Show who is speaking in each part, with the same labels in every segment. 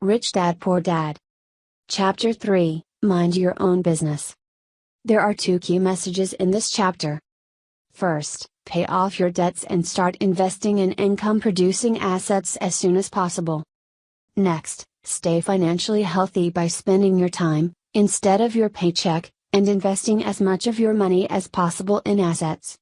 Speaker 1: Rich Dad Poor Dad. Chapter 3, Mind Your Own Business. There are two key messages in this chapter. First, pay off your debts and start investing in income-producing assets as soon as possible. Next, stay financially healthy by spending your time, instead of your paycheck, and investing as much of your money as possible in assets.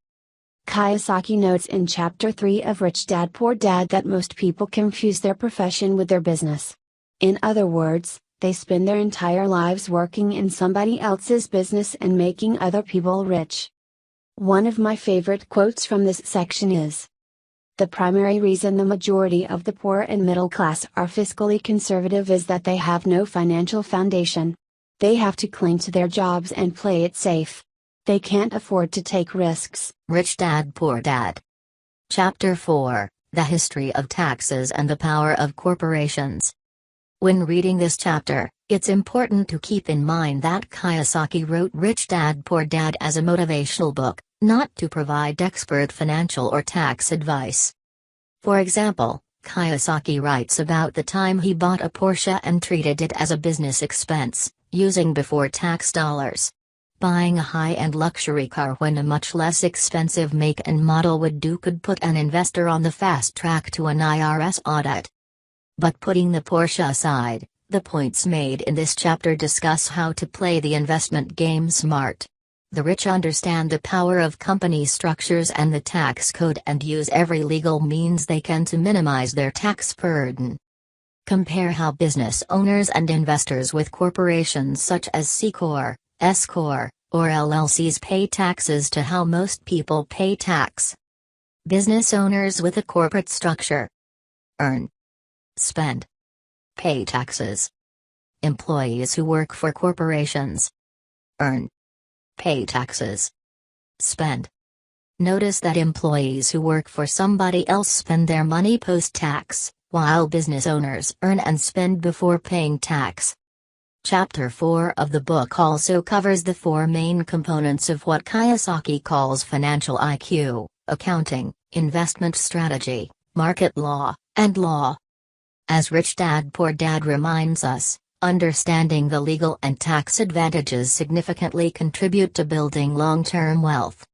Speaker 1: Kiyosaki notes in Chapter 3 of Rich Dad Poor Dad that most people confuse their profession with their business. In other words, they spend their entire lives working in somebody else's business and making other people rich. One of my favorite quotes from this section is, "The primary reason the majority of the poor and middle class are fiscally conservative is that they have no financial foundation. They have to cling to their jobs and play it safe. They can't afford to take risks."
Speaker 2: Rich Dad Poor Dad. Chapter 4, The History of Taxes and the Power of Corporations. When reading this chapter, it's important to keep in mind that Kiyosaki wrote Rich Dad Poor Dad as a motivational book, not to provide expert financial or tax advice. For example, Kiyosaki writes about the time he bought a Porsche and treated it as a business expense, using before-tax dollars. Buying a high-end luxury car when a much less expensive make and model would do could put an investor on the fast track to an IRS audit. But putting the Porsche aside, the points made in this chapter discuss how to play the investment game smart. The rich understand the power of company structures and the tax code and use every legal means they can to minimize their tax burden. Compare how business owners and investors with corporations such as C Corp, S Corp, or LLCs pay taxes to how most people pay tax. Business owners with a corporate structure earn, spend, pay taxes. Employees who work for corporations earn, pay taxes, spend. Notice that employees who work for somebody else spend their money post-tax, while business owners earn and spend before paying tax. Chapter 4 of the book also covers the four main components of what Kiyosaki calls financial IQ: accounting, investment strategy, market law, and law. As Rich Dad Poor Dad reminds us, understanding the legal and tax advantages significantly contribute to building long-term wealth.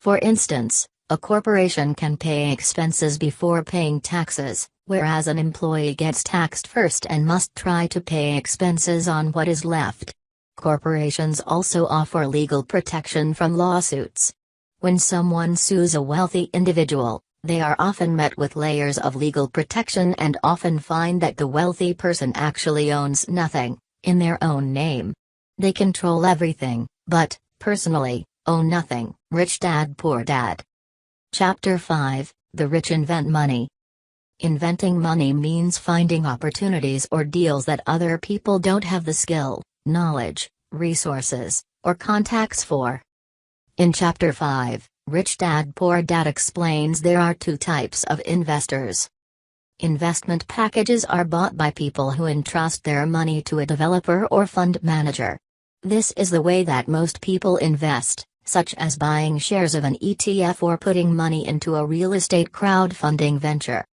Speaker 2: For instance, a corporation can pay expenses before paying taxes, whereas an employee gets taxed first and must try to pay expenses on what is left. Corporations also offer legal protection from lawsuits. When someone sues a wealthy individual, they are often met with layers of legal protection and often find that the wealthy person actually owns nothing, in their own name. They control everything, but, personally, own nothing. Rich Dad Poor Dad. Chapter 5, The Rich Invent Money. Inventing money means finding opportunities or deals that other people don't have the skill, knowledge, resources, or contacts for. In Chapter 5, Rich Dad Poor Dad explains there are two types of investors. Investment packages are bought by people who entrust their money to a developer or fund manager. This is the way that most people invest, such as buying shares of an ETF or putting money into a real estate crowdfunding venture.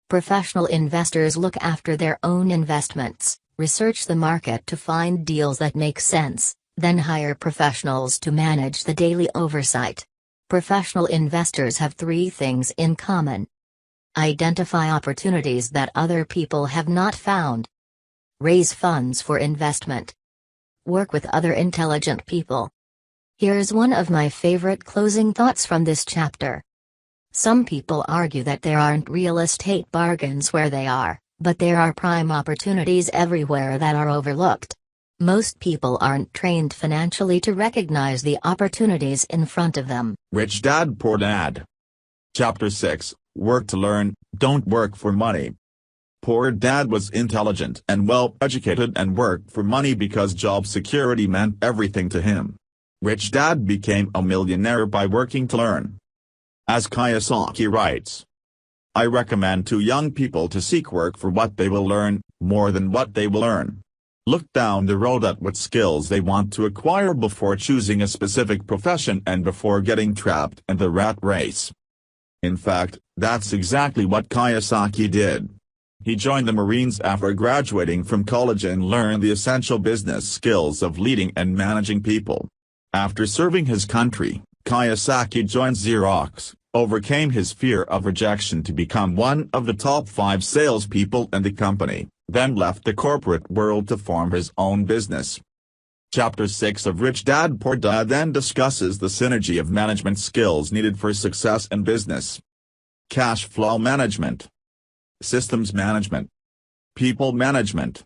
Speaker 2: Professional investors look after their own investments, research the market to find deals that make sense, then hire professionals to manage the daily oversight. Professional investors have three things in common. Identify opportunities that other people have not found. Raise funds for investment. Work with other intelligent people. Here's one of my favorite closing thoughts from this chapter. Some people argue that there aren't real estate bargains where they are, but there are prime opportunities everywhere that are overlooked. Most people aren't trained financially to recognize the opportunities in front of them.
Speaker 3: Rich Dad Poor Dad. Chapter 6, Work to Learn, Don't Work for Money. Poor Dad was intelligent and well-educated and worked for money because job security meant everything to him. Rich Dad became a millionaire by working to learn. As Kiyosaki writes, I recommend to young people to seek work for what they will learn, more than what they will earn. Look down the road at what skills they want to acquire before choosing a specific profession and before getting trapped in the rat race. In fact, that's exactly what Kiyosaki did. He joined the Marines after graduating from college and learned the essential business skills of leading and managing people. After serving his country, Kiyosaki joined Xerox, overcame his fear of rejection to become one of the top 5 salespeople in the company, then left the corporate world to form his own business. Chapter 6 of Rich Dad Poor Dad then discusses the synergy of management skills needed for success in business. Cash flow management, systems management, people management,